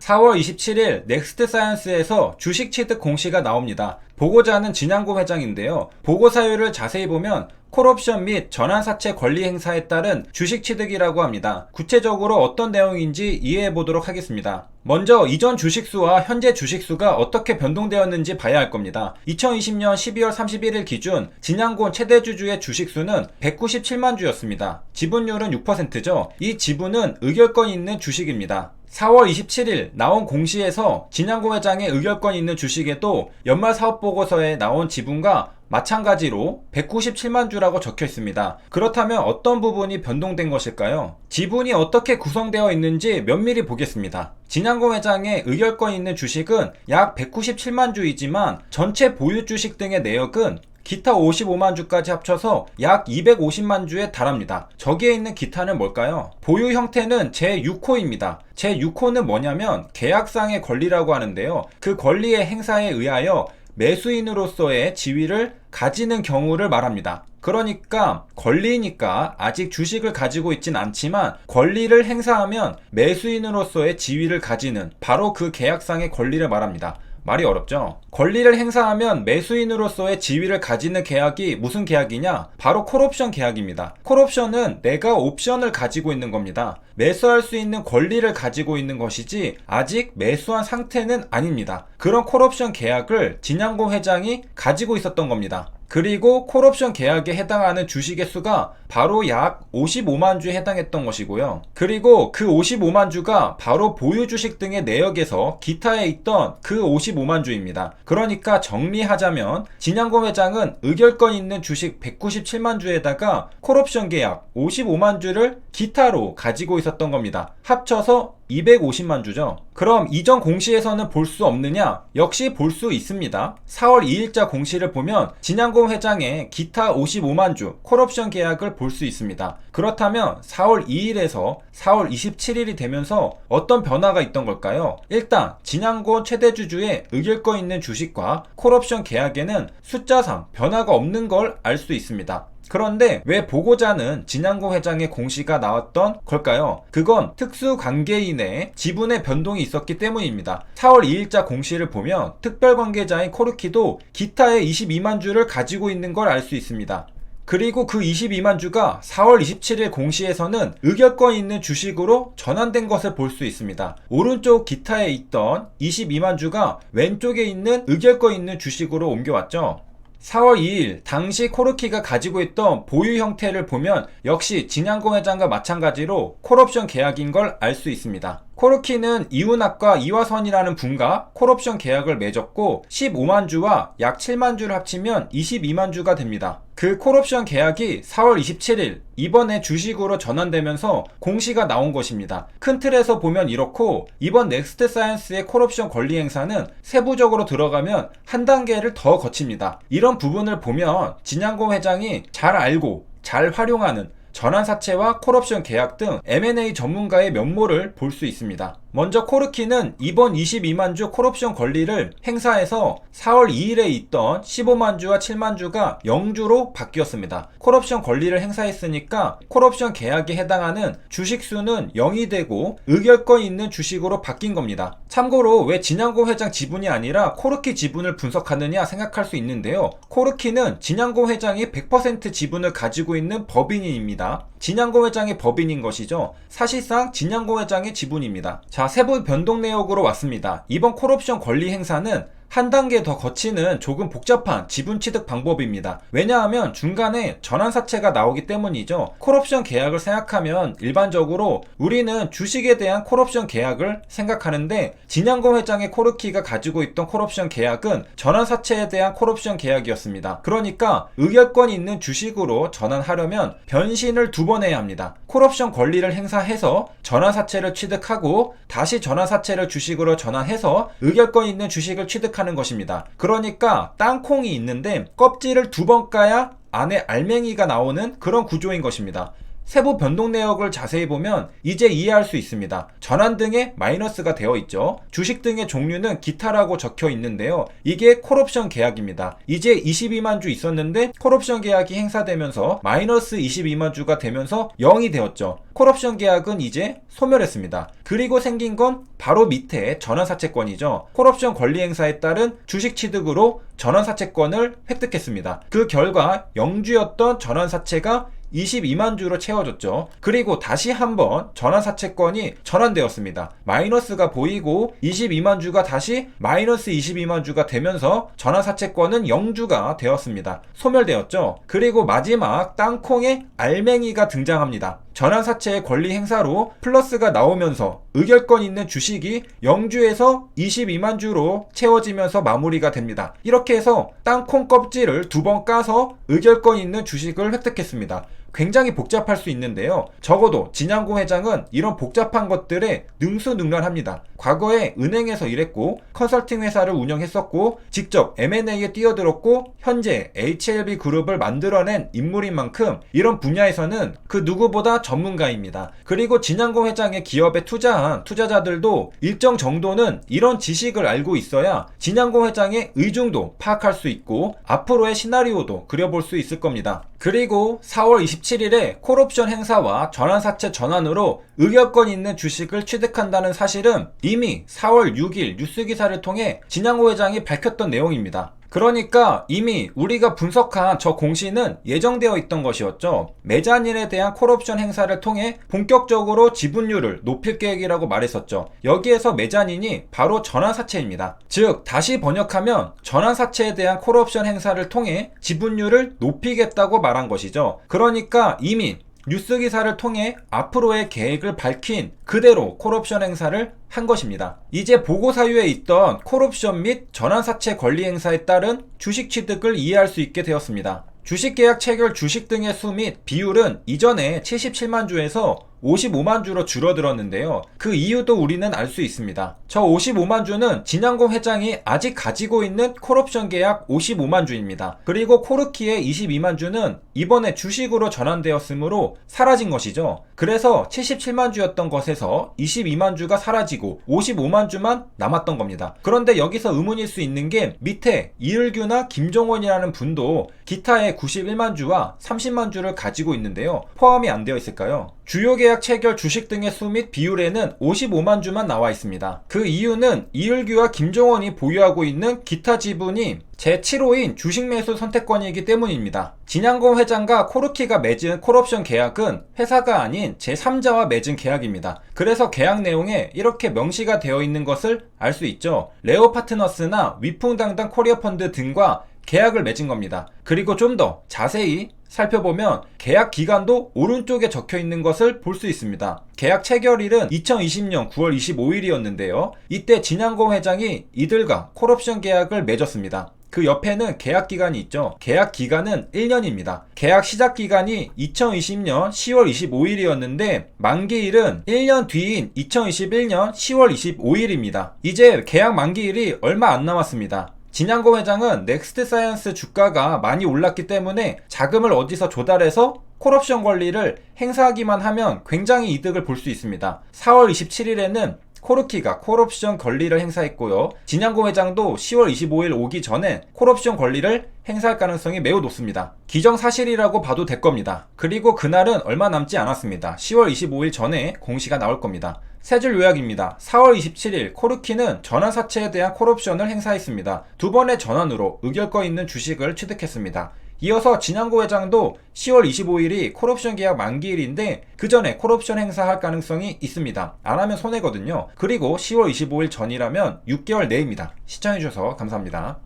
4월 27일 넥스트사이언스에서 주식 취득 공시가 나옵니다. 보고자는 진양고 회장인데요. 보고 사유를 자세히 보면 콜옵션 및 전환사채 권리 행사에 따른 주식 취득이라고 합니다. 구체적으로 어떤 내용인지 이해해 보도록 하겠습니다. 먼저 이전 주식수와 현재 주식수가 어떻게 변동되었는지 봐야 할 겁니다. 2020년 12월 31일 기준 진양곤 최대주주의 주식수는 197만 주였습니다. 지분율은 6%죠. 이 지분은 의결권 있는 주식입니다. 4월 27일 나온 공시에서 진양고 회장의 의결권 있는 주식에도 연말 사업보고서에 나온 지분과 마찬가지로 197만 주라고 적혀 있습니다. 그렇다면 어떤 부분이 변동된 것일까요? 지분이 어떻게 구성되어 있는지 면밀히 보겠습니다. 진양고 회장의 의결권 있는 주식은 약 197만 주이지만 전체 보유 주식 등의 내역은 기타 55만 주까지 합쳐서 약 250만 주에 달합니다. 저기에 있는 기타는 뭘까요? 보유 형태는 제6호입니다. 제6호는 뭐냐면 계약상의 권리라고 하는데요. 그 권리의 행사에 의하여 매수인으로서의 지위를 가지는 경우를 말합니다. 그러니까 권리니까 아직 주식을 가지고 있진 않지만 권리를 행사하면 매수인으로서의 지위를 가지는 바로 그 계약상의 권리를 말합니다. 말이 어렵죠? 권리를 행사하면 매수인으로서의 지위를 가지는 계약이 무슨 계약이냐? 바로 콜옵션 계약입니다. 콜옵션은 내가 옵션을 가지고 있는 겁니다. 매수할 수 있는 권리를 가지고 있는 것이지 아직 매수한 상태는 아닙니다. 그런 콜옵션 계약을 진양고 회장이 가지고 있었던 겁니다. 그리고 콜옵션 계약에 해당하는 주식의 수가 바로 약 55만 주에 해당했던 것이고요. 그리고 그 55만 주가 바로 보유 주식 등의 내역에서 기타에 있던 그 55만 주입니다. 그러니까 정리하자면 진양고 회장은 의결권 있는 주식 197만 주에다가 콜옵션 계약 55만 주를 기타로 가지고 있었던 겁니다. 합쳐서 250만 주죠. 그럼 이전 공시에서는 볼 수 없느냐? 역시 볼 수 있습니다. 4월 2일자 공시를 보면 진양고 회장의 기타 55만 주 콜옵션 계약을 볼 수 있습니다. 그렇다면 4월 2일에서 4월 27일이 되면서 어떤 변화가 있던 걸까요? 일단 진양고 최대주주의 의결권 있는 주식과 콜옵션 계약에는 숫자상 변화가 없는 걸 알 수 있습니다. 그런데 왜 보고자는 진양고 회장의 공시가 나왔던 걸까요? 그건 특수관계인의 지분의 변동이 있었기 때문입니다. 4월 2일자 공시를 보면 특별관계자인 코르키도 기타의 22만 주를 가지고 있는 걸 알 수 있습니다. 그리고 그 22만 주가 4월 27일 공시에서는 의결권 있는 주식으로 전환된 것을 볼 수 있습니다. 오른쪽 기타에 있던 22만 주가 왼쪽에 있는 의결권 있는 주식으로 옮겨왔죠. 4월 2일 당시 코르키가 가지고 있던 보유 형태를 보면 역시 진양고 회장과 마찬가지로 콜옵션 계약인 걸 알 수 있습니다. 코르키는 이운학과 이화선이라는 분과 콜옵션 계약을 맺었고 15만 주와 약 7만 주를 합치면 22만 주가 됩니다. 그 콜옵션 계약이 4월 27일 이번에 주식으로 전환되면서 공시가 나온 것입니다. 큰 틀에서 보면 이렇고 이번 넥스트사이언스의 콜옵션 권리 행사는 세부적으로 들어가면 한 단계를 더 거칩니다. 이런 부분을 보면 진양고 회장이 잘 알고 잘 활용하는 전환사채와 콜옵션 계약 등 M&A 전문가의 면모를 볼 수 있습니다. 먼저 코르키는 이번 22만 주 콜옵션 권리를 행사해서 4월 2일에 있던 15만 주와 7만 주가 0주로 바뀌었습니다. 콜옵션 권리를 행사했으니까 콜옵션 계약에 해당하는 주식수는 0이 되고 의결권 있는 주식으로 바뀐 겁니다. 참고로 왜 진양고 회장 지분이 아니라 코르키 지분을 분석하느냐 생각할 수 있는데요. 코르키는 진양고 회장이 100% 지분을 가지고 있는 법인입니다. 진양고 회장의 법인인 것이죠. 사실상 진양고 회장의 지분입니다. 자, 세부 변동 내역으로 왔습니다. 이번 콜옵션 권리 행사는 한 단계 더 거치는 조금 복잡한 지분 취득 방법입니다. 왜냐하면 중간에 전환사채가 나오기 때문이죠. 콜옵션 계약을 생각하면 일반적으로 우리는 주식에 대한 콜옵션 계약을 생각하는데 진양고 회장의 코르키가 가지고 있던 콜옵션 계약은 전환사채에 대한 콜옵션 계약이었습니다. 그러니까 의결권이 있는 주식으로 전환하려면 변신을 2번 해야 합니다. 콜옵션 권리를 행사해서 전환사채를 취득하고 다시 전환사채를 주식으로 전환해서 의결권 있는 주식을 취득하는 것입니다. 그러니까 땅콩이 있는데 껍질을 2번 까야 안에 알맹이가 나오는 그런 구조인 것입니다. 세부 변동 내역을 자세히 보면 이제 이해할 수 있습니다. 전환 등에 마이너스가 되어 있죠. 주식 등의 종류는 기타라고 적혀 있는데요. 이게 콜옵션 계약입니다. 이제 22만 주 있었는데 콜옵션 계약이 행사되면서 마이너스 22만 주가 되면서 0이 되었죠. 콜옵션 계약은 이제 소멸했습니다. 그리고 생긴 건 바로 밑에 전환사채권이죠. 콜옵션 권리 행사에 따른 주식 취득으로 전환사채권을 획득했습니다. 그 결과 0주였던 전환사채가 22만 주로 채워졌죠. 그리고 다시 한번 전환사채권이 전환되었습니다. 마이너스가 보이고 22만 주가 다시 마이너스 22만 주가 되면서 전환사채권은 0주가 되었습니다. 소멸되었죠. 그리고 마지막 땅콩의 알맹이가 등장합니다. 전환사채의 권리 행사로 플러스가 나오면서 의결권 있는 주식이 0주에서 22만 주로 채워지면서 마무리가 됩니다. 이렇게 해서 땅콩 껍질을 2번 까서 의결권 있는 주식을 획득했습니다. 굉장히 복잡할 수 있는데요. 적어도 진양고 회장은 이런 복잡한 것들에 능수능란합니다. 과거에 은행에서 일했고 컨설팅 회사를 운영했었고 직접 M&A에 뛰어들었고 현재 HLB 그룹을 만들어낸 인물인 만큼 이런 분야에서는 그 누구보다 전문가입니다. 그리고 진양고 회장의 기업에 투자한 투자자들도 일정 정도는 이런 지식을 알고 있어야 진양고 회장의 의중도 파악할 수 있고 앞으로의 시나리오도 그려볼 수 있을 겁니다. 그리고 4월 27일에 콜옵션 행사와 전환사채 전환으로 의결권 있는 주식을 취득한다는 사실은 이미 4월 6일 뉴스기사를 통해 진양호 회장이 밝혔던 내용입니다. 그러니까 이미 우리가 분석한 저 공시는 예정되어 있던 것이었죠. 메자닌에 대한 콜옵션 행사를 통해 본격적으로 지분율을 높일 계획이라고 말했었죠. 여기에서 메자닌이 바로 전환사채입니다. 즉 다시 번역하면 전환사채에 대한 콜옵션 행사를 통해 지분율을 높이겠다고 말한 것이죠. 그러니까 이미 뉴스 기사를 통해 앞으로의 계획을 밝힌 그대로 콜옵션 행사를 한 것입니다. 이제 보고 사유에 있던 콜옵션 및 전환사채 권리 행사에 따른 주식 취득을 이해할 수 있게 되었습니다. 주식계약 체결 주식 등의 수 및 비율은 이전에 77만 주에서 55만 주로 줄어들었는데요. 그 이유도 우리는 알 수 있습니다. 저 55만 주는 진양공 회장이 아직 가지고 있는 콜옵션 계약 55만 주입니다. 그리고 코르키의 22만 주는 이번에 주식으로 전환되었으므로 사라진 것이죠. 그래서 77만 주였던 것에서 22만 주가 사라지고 55만 주만 남았던 겁니다. 그런데 여기서 의문일 수 있는 게 밑에 이을규나 김종원이라는 분도 기타의 91만 주와 30만 주를 가지고 있는데요. 포함이 안 되어 있을까요? 주요 계약 체결 주식 등의 수 및 비율에는 55만 주만 나와 있습니다. 그 이유는 이을규와 김종원이 보유하고 있는 기타 지분이 제7호인 주식 매수 선택권이기 때문입니다. 진양공 회장과 코르키가 맺은 콜옵션 계약은 회사가 아닌 제3자와 맺은 계약입니다. 그래서 계약 내용에 이렇게 명시가 되어 있는 것을 알 수 있죠. 레오 파트너스나 위풍당당 코리아 펀드 등과 계약을 맺은 겁니다. 그리고 좀 더 자세히 살펴보면 계약 기간도 오른쪽에 적혀 있는 것을 볼 수 있습니다. 계약 체결일은 2020년 9월 25일이었는데요. 이때 진양공 회장이 이들과 콜옵션 계약을 맺었습니다. 그 옆에는 계약 기간이 있죠. 계약 기간은 1년입니다. 계약 시작 기간이 2020년 10월 25일이었는데 만기일은 1년 뒤인 2021년 10월 25일입니다. 이제 계약 만기일이 얼마 안 남았습니다. 진양고 회장은 넥스트 사이언스 주가가 많이 올랐기 때문에 자금을 어디서 조달해서 콜옵션 권리를 행사하기만 하면 굉장히 이득을 볼 수 있습니다. 4월 27일에는 코르키가 콜옵션 권리를 행사했고요. 진양고 회장도 10월 25일 오기 전에 콜옵션 권리를 행사할 가능성이 매우 높습니다. 기정사실이라고 봐도 될 겁니다. 그리고 그날은 얼마 남지 않았습니다. 10월 25일 전에 공시가 나올 겁니다. 세 줄 요약입니다. 4월 27일 코르키는 전환사채에 대한 콜옵션을 행사했습니다. 두 번의 전환으로 의결권 있는 주식을 취득했습니다. 이어서 진양고 회장도 10월 25일이 콜옵션 계약 만기일인데 그 전에 콜옵션 행사할 가능성이 있습니다. 안 하면 손해거든요. 그리고 10월 25일 전이라면 6개월 내입니다. 시청해주셔서 감사합니다.